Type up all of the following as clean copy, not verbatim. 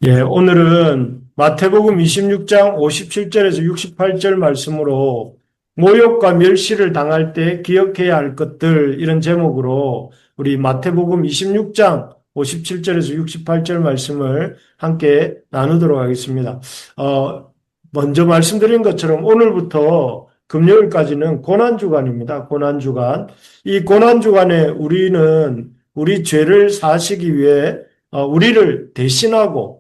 오늘은 마태복음 26장 57절에서 68절 말씀으로 모욕과 멸시를 당할 때 기억해야 할 것들 이런 제목으로 우리 마태복음 26장 57절에서 68절 말씀을 함께 나누도록 하겠습니다. 어, 먼저 말씀드린 것처럼 오늘부터 금요일까지는 고난주간입니다. 고난주간. 이 고난주간에 우리는 우리 죄를 사시기 위해 우리를 대신하고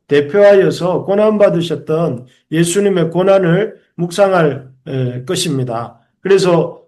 대표하여서 고난받으셨던 예수님의 고난을 묵상할 것입니다. 그래서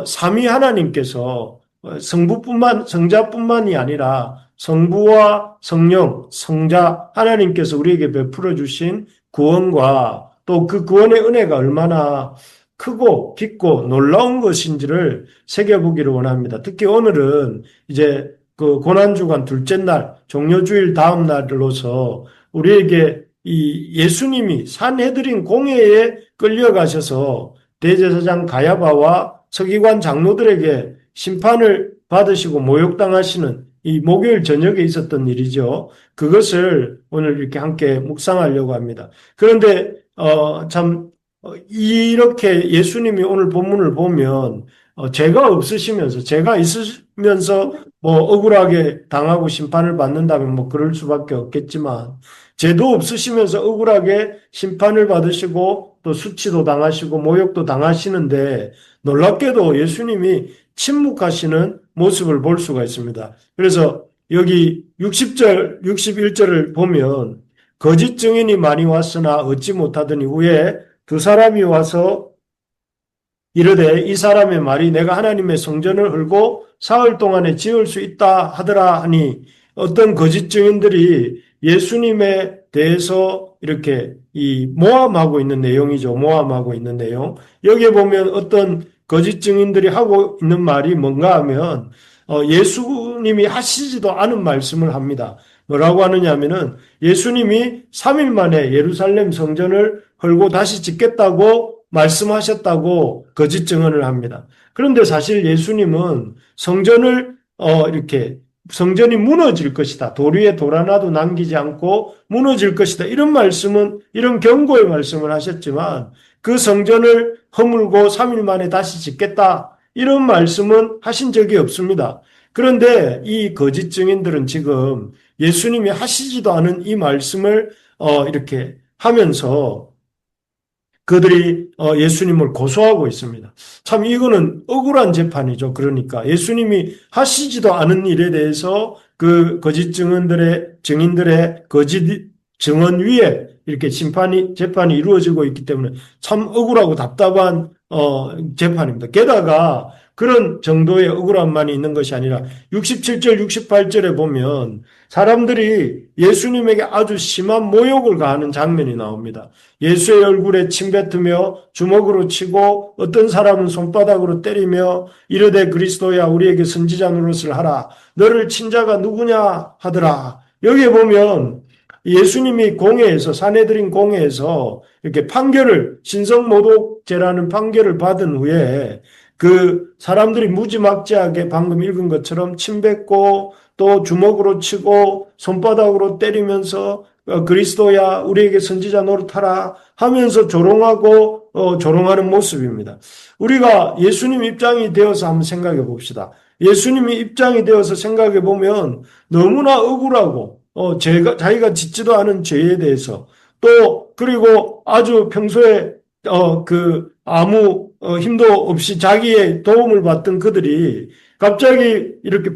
삼위 하나님께서 성자뿐만이 아니라 성부와 성령, 성자 하나님께서 우리에게 베풀어 주신 구원과 또 그 구원의 은혜가 얼마나 크고 깊고 놀라운 것인지를 새겨보기를 원합니다. 특히 오늘은 이제 그 고난주간 둘째 날, 종료주일 다음 날로서 우리에게 이 예수님이 산헤드린 공회에 끌려가셔서 대제사장 가야바와 서기관 장로들에게 심판을 받으시고 모욕당하시는 이 목요일 저녁에 있었던 일이죠. 그것을 오늘 이렇게 함께 묵상하려고 합니다. 그런데 이렇게 예수님이 오늘 본문을 보면 죄가 없으시면서 죄가 있으면서 뭐 억울하게 당하고 심판을 받는다면 뭐 그럴 수밖에 없겠지만 죄도 없으시면서 억울하게 심판을 받으시고 또 수치도 당하시고 모욕도 당하시는데 놀랍게도 예수님이 침묵하시는 모습을 볼 수가 있습니다. 그래서 여기 60절, 61절을 보면 거짓 증인이 많이 왔으나 얻지 못하더니 후에 두 사람이 와서 이르되 이 사람의 말이 내가 하나님의 성전을 헐고 사흘 동안에 지을 수 있다 하더라 하니 어떤 거짓 증인들이 예수님에 대해서 이렇게 이 모함하고 있는 내용이죠. 모함하고 있는 내용. 여기에 보면 어떤 거짓 증인들이 하고 있는 말이 뭔가 하면 예수님이 하시지도 않은 말씀을 합니다. 뭐라고 하느냐 하면은 예수님이 3일 만에 예루살렘 성전을 헐고 다시 짓겠다고 말씀하셨다고 거짓 증언을 합니다. 그런데 사실 예수님은 이렇게 성전이 무너질 것이다. 돌 위에 돌 하나도 남기지 않고 무너질 것이다. 이런 경고의 말씀을 하셨지만 그 성전을 허물고 3일 만에 다시 짓겠다. 이런 말씀은 하신 적이 없습니다. 그런데 이 거짓 증인들은 지금 예수님이 하시지도 않은 이 말씀을 이렇게 하면서 그들이 예수님을 고소하고 있습니다. 참 이거는 억울한 재판이죠. 그러니까 예수님이 하시지도 않은 일에 대해서 그 거짓 증인들의 거짓 증언 위에 이렇게 재판이 이루어지고 있기 때문에 참 억울하고 답답한 재판입니다. 게다가 그런 정도의 억울함만이 있는 것이 아니라 67절, 68절에 보면 사람들이 예수님에게 아주 심한 모욕을 가하는 장면이 나옵니다. 예수의 얼굴에 침 뱉으며 주먹으로 치고 어떤 사람은 손바닥으로 때리며 이르되 그리스도야 우리에게 선지자 노릇을 하라. 너를 친 자가 누구냐 하더라. 여기에 보면 예수님이 산헤드린 공회에서 이렇게 신성모독죄라는 판결을 받은 후에 그 사람들이 무지막지하게 방금 읽은 것처럼 침 뱉고 또 주먹으로 치고 손바닥으로 때리면서 그리스도야 우리에게 선지자 노릇하라 하면서 조롱하는 모습입니다. 우리가 예수님 입장이 되어서 한번 생각해 봅시다. 예수님이 입장이 되어서 생각해 보면 너무나 억울하고 자기가 짓지도 않은 죄에 대해서 그리고 아주 평소에 아무 힘도 없이 자기의 도움을 받던 그들이 갑자기 이렇게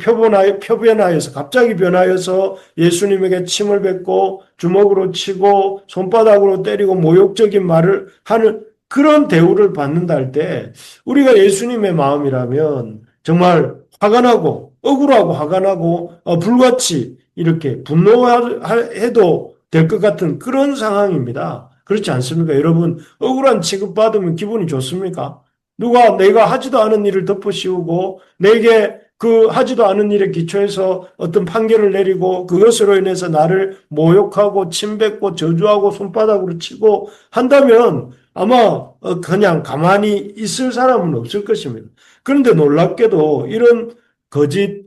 갑자기 변하여서 예수님에게 침을 뱉고 주먹으로 치고 손바닥으로 때리고 모욕적인 말을 하는 그런 대우를 받는다 할 때 우리가 예수님의 마음이라면 정말 화가 나고 억울하고 화가 나고 불같이 이렇게 분노해도 될 것 같은 그런 상황입니다. 그렇지 않습니까? 여러분, 억울한 취급받으면 기분이 좋습니까? 누가 내가 하지도 않은 일을 덮어씌우고 내게 그 하지도 않은 일에 기초해서 어떤 판결을 내리고 그것으로 인해서 나를 모욕하고 침뱉고 저주하고 손바닥으로 치고 한다면 아마 그냥 가만히 있을 사람은 없을 것입니다. 그런데 놀랍게도 이런 거짓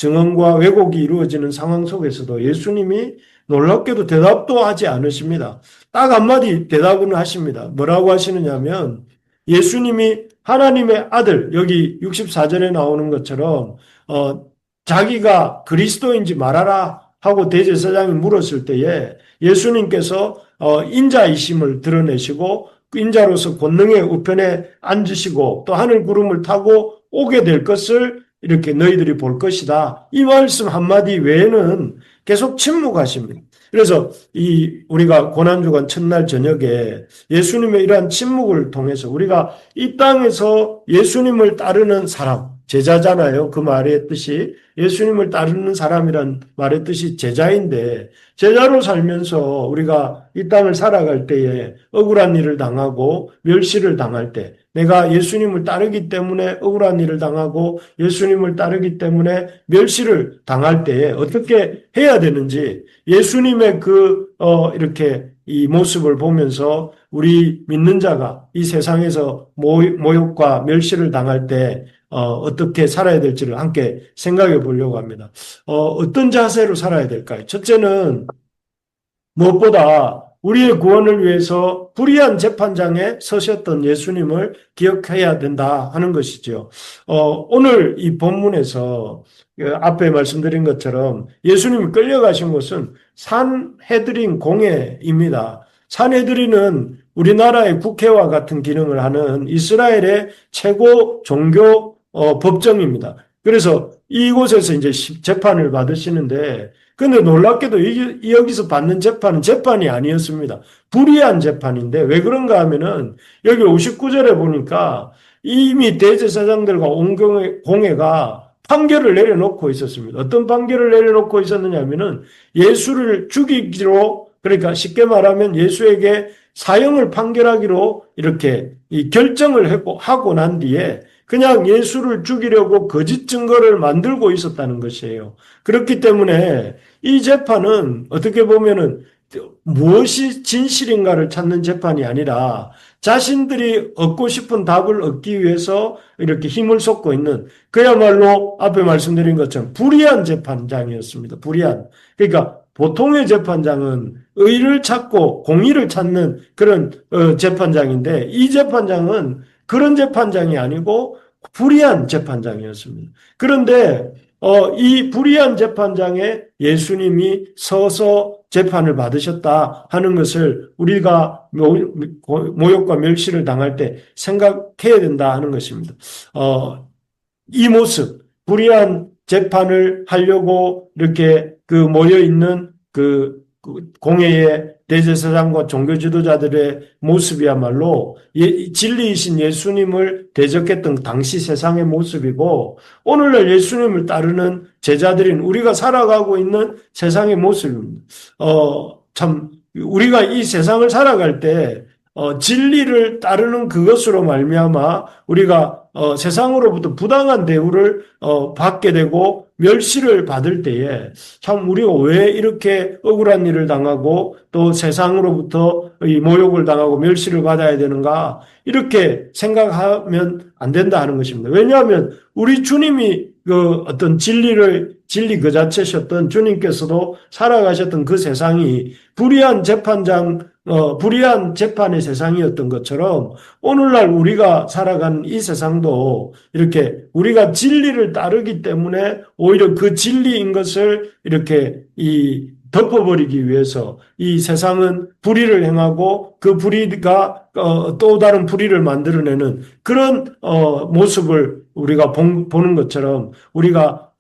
증언과 왜곡이 이루어지는 상황 속에서도 예수님이 놀랍게도 대답도 하지 않으십니다. 딱 한마디 대답은 하십니다. 뭐라고 하시느냐면 예수님이 하나님의 아들, 여기 64절에 나오는 것처럼 자기가 그리스도인지 말하라 하고 대제사장이 물었을 때에 예수님께서 인자이심을 드러내시고 그 인자로서 권능의 우편에 앉으시고 또 하늘 구름을 타고 오게 될 것을 이렇게 너희들이 볼 것이다. 이 말씀 한마디 외에는 계속 침묵하십니다. 그래서 우리가 고난주간 첫날 저녁에 예수님의 이러한 침묵을 통해서 우리가 이 땅에서 예수님을 따르는 사람, 제자잖아요. 그 말의 뜻이 예수님을 따르는 사람이란 말의 뜻이 제자인데 제자로 살면서 우리가 이 땅을 살아갈 때에 억울한 일을 당하고 멸시를 당할 때 내가 예수님을 따르기 때문에 억울한 일을 당하고 예수님을 따르기 때문에 멸시를 당할 때에 어떻게 해야 되는지 예수님의 이렇게 이 모습을 보면서 우리 믿는 자가 이 세상에서 모욕과 멸시를 당할 때 어떻게 살아야 될지를 함께 생각해 보려고 합니다. 어떤 자세로 살아야 될까요? 첫째는 무엇보다 우리의 구원을 위해서 불의한 재판장에 서셨던 예수님을 기억해야 된다 하는 것이죠. 오늘 이 본문에서 앞에 말씀드린 것처럼 예수님이 끌려가신 곳은 산헤드린 공회입니다. 산헤드린은 우리나라의 국회와 같은 기능을 하는 이스라엘의 최고 종교 법정입니다. 그래서 이곳에서 이제 재판을 받으시는데 근데 놀랍게도 여기서 받는 재판은 재판이 아니었습니다. 불의한 재판인데 왜 그런가 하면은 여기 59절에 보니까 이미 대제사장들과 온 공회가 판결을 내려놓고 있었습니다. 어떤 판결을 내려놓고 있었느냐 하면은 예수를 죽이기로 그러니까 쉽게 말하면 예수에게 사형을 판결하기로 이렇게 이 결정을 하고 난 뒤에 그냥 예수를 죽이려고 거짓 증거를 만들고 있었다는 것이에요. 그렇기 때문에 이 재판은 어떻게 보면은 무엇이 진실인가를 찾는 재판이 아니라 자신들이 얻고 싶은 답을 얻기 위해서 이렇게 힘을 쏟고 있는 그야말로 앞에 말씀드린 것처럼 불의한 재판장이었습니다. 불의한. 그러니까 보통의 재판장은 의를 찾고 공의를 찾는 그런 재판장인데 이 재판장은 그런 재판장이 아니고 불의한 재판장이었습니다. 그런데 이 불의한 재판장에 예수님이 서서 재판을 받으셨다 하는 것을 우리가 모욕과 멸시를 당할 때 생각해야 된다 하는 것입니다. 이 모습, 불의한 재판을 하려고 이렇게 모여 있는 공회의 대제사장과 종교 지도자들의 모습이야말로 진리이신 예수님을 대적했던 당시 세상의 모습이고 오늘날 예수님을 따르는 제자들인 우리가 살아가고 있는 세상의 모습입니다. 참 우리가 이 세상을 살아갈 때 진리를 따르는 그것으로 말미암아 우리가 세상으로부터 부당한 대우를 받게 되고 멸시를 받을 때에 참 우리가 왜 이렇게 억울한 일을 당하고 또 세상으로부터 이 모욕을 당하고 멸시를 받아야 되는가 이렇게 생각하면 안 된다 하는 것입니다. 왜냐하면 우리 주님이 어떤 진리 그 자체셨던 주님께서도 살아가셨던 그 세상이 불의한 재판의 세상이었던 것처럼 오늘날 우리가 살아가는 이 세상도 이렇게 우리가 진리를 따르기 때문에 오히려 그 진리인 것을 이렇게 덮어버리기 위해서 이 세상은 불의를 행하고 그 불의가 또 다른 불의를 만들어내는 그런 모습을 우리가 보는 것처럼 우리가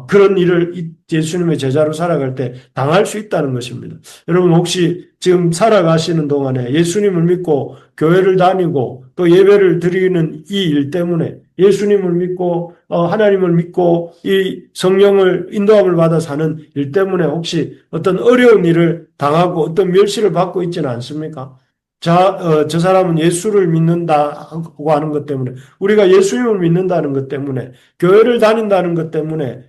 그런 일을 예수님의 제자로 살아갈 때 당할 수 있다는 것입니다. 여러분 혹시 지금 살아가시는 동안에 예수님을 믿고 교회를 다니고 또 예배를 드리는 이 일 때문에 예수님을 믿고 하나님을 믿고 이 성령을 인도함을 받아 사는 일 때문에 혹시 어떤 어려운 일을 당하고 어떤 멸시를 받고 있지는 않습니까? 저 사람은 예수를 믿는다고 하는 것 때문에 우리가 예수님을 믿는다는 것 때문에 교회를 다닌다는 것 때문에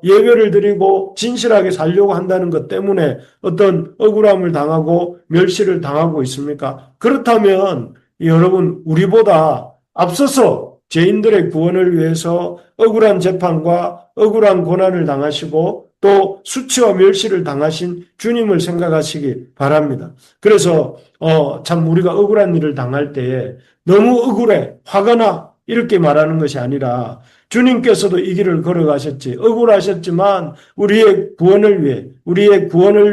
예배를 드리고 진실하게 살려고 한다는 것 때문에 어떤 억울함을 당하고 멸시를 당하고 있습니까? 그렇다면 여러분 우리보다 앞서서 죄인들의 구원을 위해서 억울한 재판과 억울한 고난을 당하시고 또 수치와 멸시를 당하신 주님을 생각하시기 바랍니다. 그래서 참 우리가 억울한 일을 당할 때에 너무 억울해, 화가 나 이렇게 말하는 것이 아니라 주님께서도 이 길을 걸어가셨지. 억울하셨지만 우리의 구원을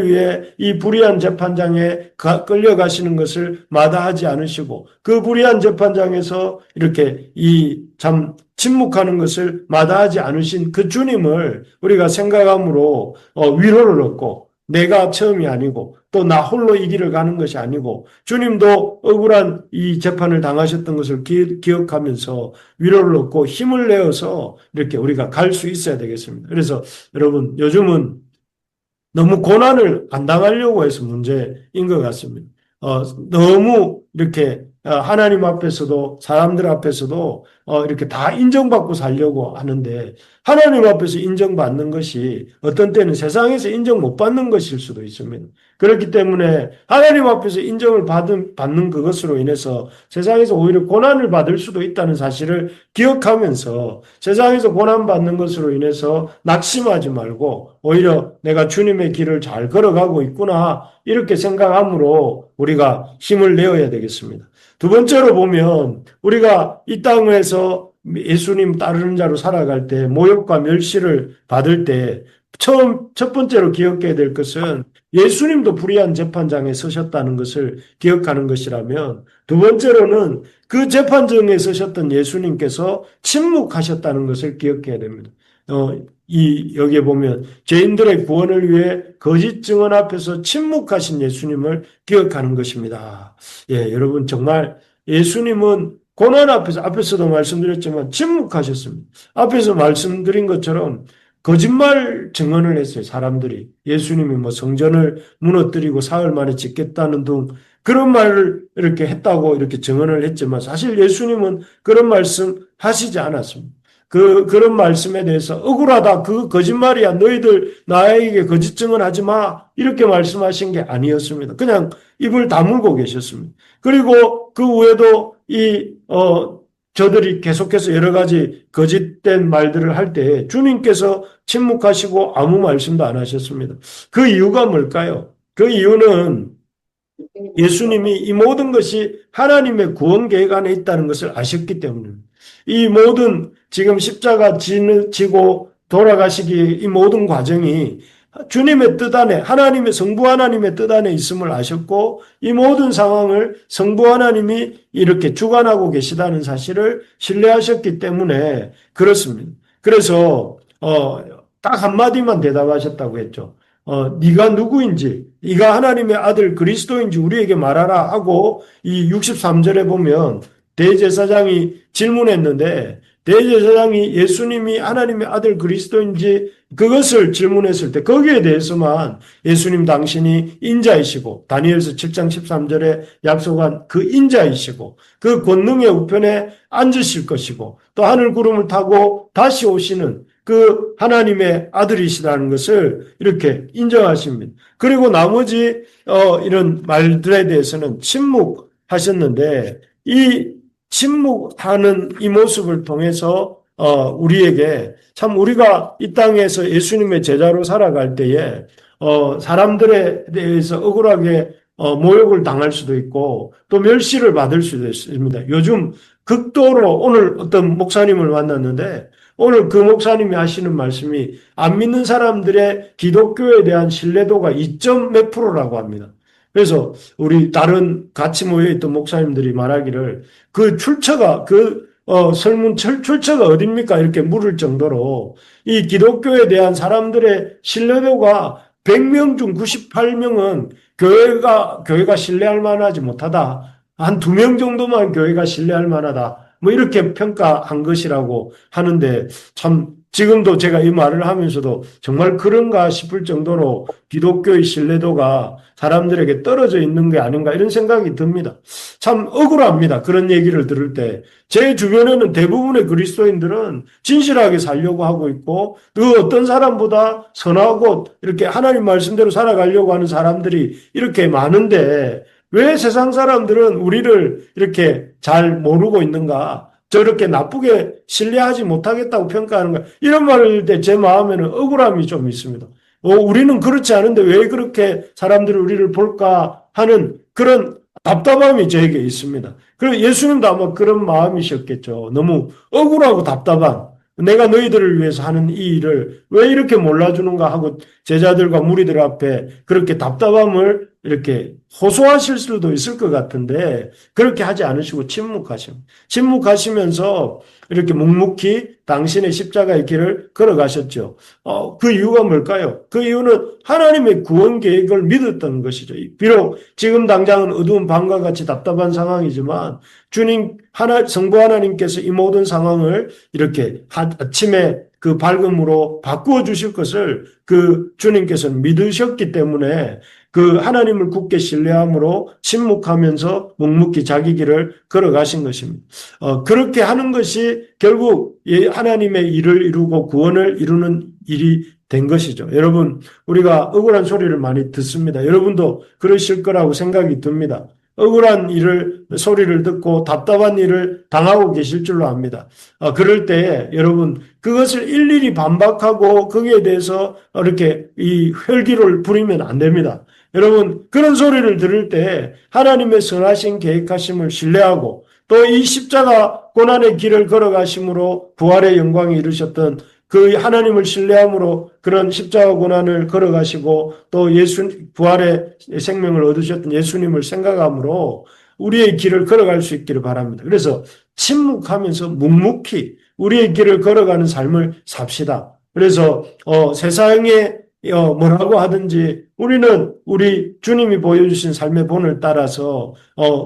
위해 이 불의한 재판장에 끌려가시는 것을 마다하지 않으시고 그 불의한 재판장에서 이렇게 이 참 침묵하는 것을 마다하지 않으신 그 주님을 우리가 생각함으로 위로를 얻고 내가 처음이 아니고 또 나 홀로 이 길을 가는 것이 아니고 주님도 억울한 이 재판을 당하셨던 것을 기억하면서 위로를 얻고 힘을 내어서 이렇게 우리가 갈 수 있어야 되겠습니다. 그래서 여러분 요즘은 너무 고난을 안 당하려고 해서 문제인 것 같습니다. 너무 이렇게 하나님 앞에서도 사람들 앞에서도 이렇게 다 인정받고 살려고 하는데 하나님 앞에서 인정받는 것이 어떤 때는 세상에서 인정 못 받는 것일 수도 있습니다. 그렇기 때문에 하나님 앞에서 인정을 받는 그것으로 인해서 세상에서 오히려 고난을 받을 수도 있다는 사실을 기억하면서 세상에서 고난받는 것으로 인해서 낙심하지 말고 오히려 내가 주님의 길을 잘 걸어가고 있구나 이렇게 생각함으로 우리가 힘을 내어야 되겠습니다. 두 번째로 보면 우리가 이 땅에서 예수님 따르는 자로 살아갈 때 모욕과 멸시를 받을 때 첫 번째로 기억해야 될 것은 예수님도 불의한 재판장에 서셨다는 것을 기억하는 것이라면 두 번째로는 그 재판정에 서셨던 예수님께서 침묵하셨다는 것을 기억해야 됩니다. 여기에 보면 죄인들의 구원을 위해 거짓 증언 앞에서 침묵하신 예수님을 기억하는 것입니다. 예, 여러분 정말 예수님은 고난 앞에서도 말씀드렸지만 침묵하셨습니다. 앞에서 말씀드린 것처럼 거짓말 증언을 했어요. 사람들이 예수님이 뭐 성전을 무너뜨리고 사흘 만에 짓겠다는 등 그런 말을 이렇게 했다고 이렇게 증언을 했지만 사실 예수님은 그런 말씀 하시지 않았습니다. 그런 말씀에 대해서 억울하다. 그 거짓말이야. 너희들 나에게 거짓 증언하지 마. 이렇게 말씀하신 게 아니었습니다. 그냥 입을 다물고 계셨습니다. 그리고 그 후에도 저들이 계속해서 여러 가지 거짓된 말들을 할 때 주님께서 침묵하시고 아무 말씀도 안 하셨습니다. 그 이유가 뭘까요? 그 이유는 예수님이 이 모든 것이 하나님의 구원 계획 안에 있다는 것을 아셨기 때문입니다. 이 모든 지금 십자가 지고 돌아가시기 이 모든 과정이 주님의 뜻 안에 성부 하나님의 뜻 안에 있음을 아셨고 이 모든 상황을 성부 하나님이 이렇게 주관하고 계시다는 사실을 신뢰하셨기 때문에 그렇습니다. 그래서 딱 한마디만 대답하셨다고 했죠. 네가 누구인지, 네가 하나님의 아들 그리스도인지 우리에게 말하라 하고 이 63절에 보면 대제사장이 질문했는데 대제사장이 예수님이 하나님의 아들 그리스도인지 그것을 질문했을 때 거기에 대해서만 예수님 당신이 인자이시고 다니엘서 7장 13절에 약속한 그 인자이시고 그 권능의 우편에 앉으실 것이고 또 하늘 구름을 타고 다시 오시는 그 하나님의 아들이시라는 것을 이렇게 인정하십니다. 그리고 나머지 이런 말들에 대해서는 침묵하셨는데 이 침묵하는 이 모습을 통해서 우리에게 참 우리가 이 땅에서 예수님의 제자로 살아갈 때에 사람들에 대해서 억울하게 모욕을 당할 수도 있고 또 멸시를 받을 수도 있습니다. 요즘 극도로 오늘 어떤 목사님을 만났는데 오늘 그 목사님이 하시는 말씀이 안 믿는 사람들의 기독교에 대한 신뢰도가 2점 몇 프로라고 합니다. 그래서 우리 다른 같이 모여있던 목사님들이 말하기를 설문 출처가 어딥니까? 이렇게 물을 정도로 이 기독교에 대한 사람들의 신뢰도가 100명 중 98명은 교회가 신뢰할 만하지 못하다. 한 2명 정도만 교회가 신뢰할 만하다. 뭐 이렇게 평가한 것이라고 하는데 참 지금도 제가 이 말을 하면서도 정말 그런가 싶을 정도로 기독교의 신뢰도가 사람들에게 떨어져 있는 게 아닌가 이런 생각이 듭니다. 참 억울합니다. 그런 얘기를 들을 때. 제 주변에는 대부분의 그리스도인들은 진실하게 살려고 하고 있고 그 어떤 사람보다 선하고 이렇게 하나님 말씀대로 살아가려고 하는 사람들이 이렇게 많은데 왜 세상 사람들은 우리를 이렇게 잘 모르고 있는가? 저렇게 나쁘게 신뢰하지 못하겠다고 평가하는 거야. 이런 말을 할 때 제 마음에는 억울함이 좀 있습니다. 우리는 그렇지 않은데 왜 그렇게 사람들이 우리를 볼까 하는 그런 답답함이 저에게 있습니다. 그리고 예수님도 아마 그런 마음이셨겠죠. 너무 억울하고 답답한. 내가 너희들을 위해서 하는 이 일을 왜 이렇게 몰라주는가 하고 제자들과 무리들 앞에 그렇게 답답함을 이렇게 호소하실 수도 있을 것 같은데 그렇게 하지 않으시고 침묵하시면서 이렇게 묵묵히 당신의 십자가의 길을 걸어가셨죠. 그 이유가 뭘까요? 그 이유는 하나님의 구원 계획을 믿었던 것이죠. 비록 지금 당장은 어두운 밤과 같이 답답한 상황이지만 주님 성부 하나님께서 이 모든 상황을 이렇게 아침에 그 밝음으로 바꾸어 주실 것을 그 주님께서는 믿으셨기 때문에 그 하나님을 굳게 신뢰함으로 침묵하면서 묵묵히 자기 길을 걸어가신 것입니다. 그렇게 하는 것이 결국 하나님의 일을 이루고 구원을 이루는 일이 된 것이죠. 여러분, 우리가 억울한 소리를 많이 듣습니다. 여러분도 그러실 거라고 생각이 듭니다. 억울한 소리를 듣고 답답한 일을 당하고 계실 줄로 압니다. 그럴 때 여러분, 그것을 일일이 반박하고 거기에 대해서 이렇게 이 혈기를 부리면 안 됩니다. 여러분, 그런 소리를 들을 때 하나님의 선하신 계획하심을 신뢰하고 또 이 십자가 고난의 길을 걸어가심으로 부활의 영광에 이르셨던 그 하나님을 신뢰함으로 그런 십자가 고난을 걸어가시고 또 부활의 생명을 얻으셨던 예수님을 생각함으로 우리의 길을 걸어갈 수 있기를 바랍니다. 그래서 침묵하면서 묵묵히 우리의 길을 걸어가는 삶을 삽시다. 그래서 세상에 뭐라고 하든지 우리는 우리 주님이 보여주신 삶의 본을 따라서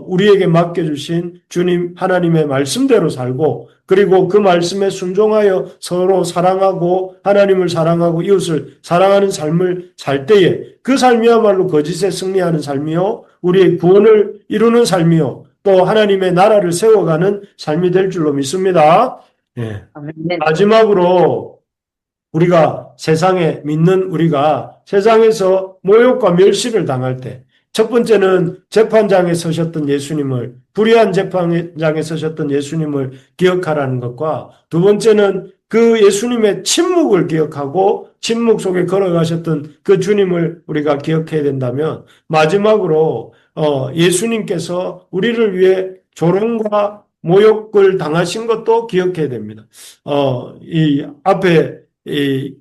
우리에게 맡겨주신 주님 하나님의 말씀대로 살고 그리고 그 말씀에 순종하여 서로 사랑하고 하나님을 사랑하고 이웃을 사랑하는 삶을 살 때에 그 삶이야말로 거짓에 승리하는 삶이요 우리의 구원을 이루는 삶이요 또 하나님의 나라를 세워가는 삶이 될 줄로 믿습니다. 예. 마지막으로 우리가 우리가 세상에서 모욕과 멸시를 당할 때, 첫 번째는 재판장에 서셨던 예수님을, 불의한 재판장에 서셨던 예수님을 기억하라는 것과, 두 번째는 그 예수님의 침묵을 기억하고, 침묵 속에 걸어가셨던 그 주님을 우리가 기억해야 된다면, 마지막으로, 예수님께서 우리를 위해 조롱과 모욕을 당하신 것도 기억해야 됩니다. 이 앞에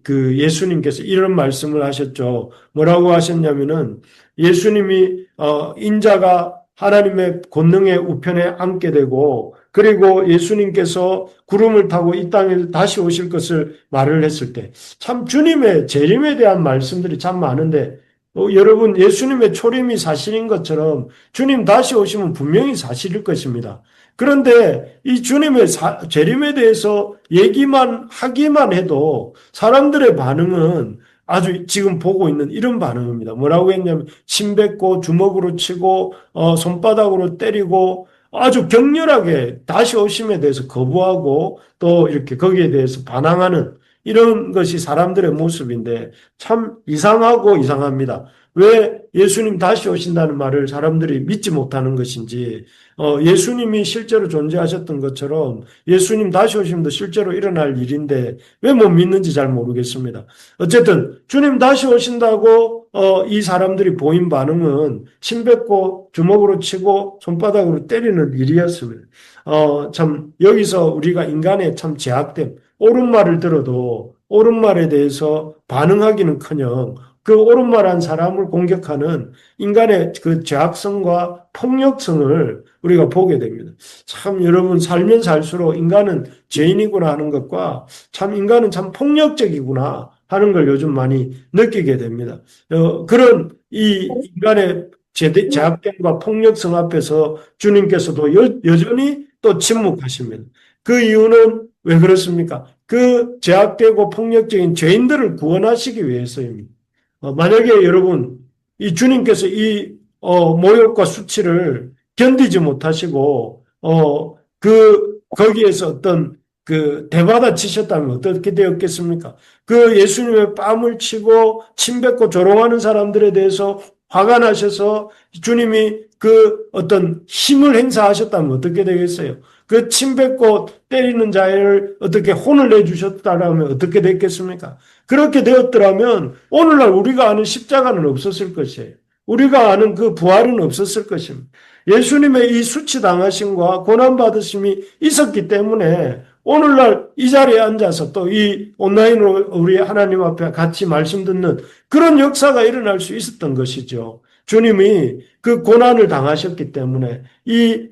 그 예수님께서 이런 말씀을 하셨죠. 뭐라고 하셨냐면은 예수님이 인자가 하나님의 권능의 우편에 앉게 되고 그리고 예수님께서 구름을 타고 이 땅에 다시 오실 것을 말을 했을 때 참 주님의 재림에 대한 말씀들이 참 많은데 여러분 예수님의 초림이 사실인 것처럼 주님 다시 오시면 분명히 사실일 것입니다. 그런데 이 주님의 재림에 대해서 하기만 해도 사람들의 반응은 아주 지금 보고 있는 이런 반응입니다. 뭐라고 했냐면 침 뱉고 주먹으로 치고 손바닥으로 때리고 아주 격렬하게 다시 오심에 대해서 거부하고 또 이렇게 거기에 대해서 반항하는 이런 것이 사람들의 모습인데 참 이상하고 이상합니다. 왜 예수님 다시 오신다는 말을 사람들이 믿지 못하는 것인지 예수님이 실제로 존재하셨던 것처럼 예수님 다시 오심도 실제로 일어날 일인데 왜 못 믿는지 잘 모르겠습니다. 어쨌든 주님 다시 오신다고 이 사람들이 보인 반응은 침 뱉고 주먹으로 치고 손바닥으로 때리는 일이었습니다. 참 여기서 우리가 인간의 참 제약됨 옳은 말을 들어도 옳은 말에 대해서 반응하기는커녕 그 옳은 말한 사람을 공격하는 인간의 그 죄악성과 폭력성을 우리가 보게 됩니다. 참 여러분 살면 살수록 인간은 죄인이구나 하는 것과 참 인간은 참 폭력적이구나 하는 걸 요즘 많이 느끼게 됩니다. 그런 이 인간의 죄악됨과 폭력성 앞에서 주님께서도 여전히 또 침묵하십니다. 그 이유는 왜 그렇습니까? 그 죄악되고 폭력적인 죄인들을 구원하시기 위해서입니다. 만약에 여러분, 이 주님께서 이 모욕과 수치를 견디지 못하시고, 거기에서 어떤 대받아 치셨다면 어떻게 되었겠습니까? 그 예수님의 뺨을 치고 침 뱉고 조롱하는 사람들에 대해서 화가 나셔서 주님이 그 어떤 힘을 행사하셨다면 어떻게 되겠어요? 그 침뱉고 때리는 자를 어떻게 혼을 내주셨다라면 어떻게 됐겠습니까? 그렇게 되었더라면 오늘날 우리가 아는 십자가는 없었을 것이에요. 우리가 아는 그 부활은 없었을 것입니다. 예수님의 이 수치당하심과 고난받으심이 있었기 때문에 오늘날 이 자리에 앉아서 또 이 온라인으로 우리 하나님 앞에 같이 말씀 듣는 그런 역사가 일어날 수 있었던 것이죠. 주님이 그 고난을 당하셨기 때문에 이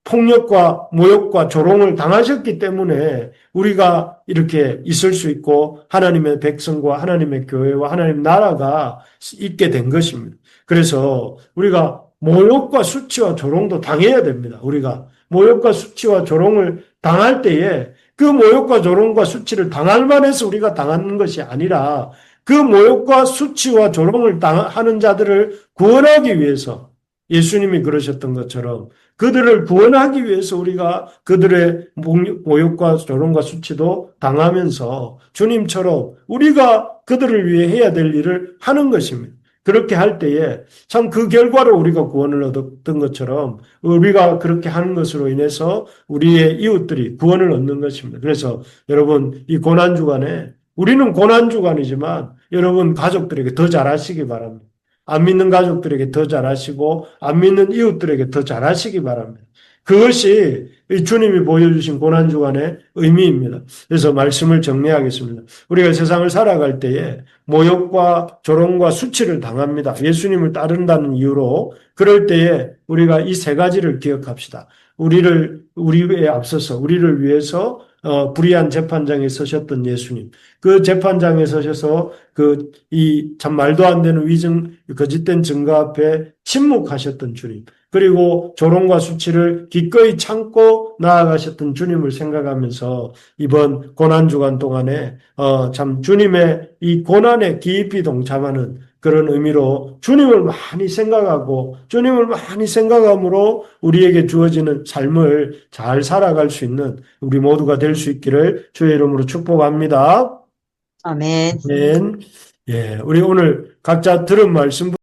폭력과 모욕과 조롱을 당하셨기 때문에 우리가 이렇게 있을 수 있고 하나님의 백성과 하나님의 교회와 하나님 나라가 있게 된 것입니다. 그래서 우리가 모욕과 수치와 조롱도 당해야 됩니다. 우리가 모욕과 수치와 조롱을 당할 때에 그 모욕과 조롱과 수치를 당할 만해서 우리가 당하는 것이 아니라 그 모욕과 수치와 조롱을 하는 자들을 구원하기 위해서 예수님이 그러셨던 것처럼 그들을 구원하기 위해서 우리가 그들의 모욕과 조롱과 수치도 당하면서 주님처럼 우리가 그들을 위해 해야 될 일을 하는 것입니다. 그렇게 할 때에 참 그 결과로 우리가 구원을 얻었던 것처럼 우리가 그렇게 하는 것으로 인해서 우리의 이웃들이 구원을 얻는 것입니다. 그래서 여러분 이 고난주간에 우리는 고난주간이지만 여러분 가족들에게 더 잘하시기 바랍니다. 안 믿는 가족들에게 더 잘하시고 안 믿는 이웃들에게 더 잘하시기 바랍니다. 그것이 주님이 보여주신 고난주간의 의미입니다. 그래서 말씀을 정리하겠습니다. 우리가 세상을 살아갈 때에 모욕과 조롱과 수치를 당합니다. 예수님을 따른다는 이유로 그럴 때에 우리가 이 세 가지를 기억합시다. 우리에 앞서서 우리를 위해서 불의한 재판장에 서셨던 예수님. 그 재판장에 서셔서 이 참 말도 안 되는 거짓된 증거 앞에 침묵하셨던 주님. 그리고 조롱과 수치를 기꺼이 참고 나아가셨던 주님을 생각하면서 이번 고난주간 동안에 참 주님의 이 고난에 깊이 동참하는 그런 의미로 주님을 많이 생각하고 주님을 많이 생각함으로 우리에게 주어지는 삶을 잘 살아갈 수 있는 우리 모두가 될 수 있기를 주의 이름으로 축복합니다. 아멘. 네. 예, 우리 오늘 각자 들은 말씀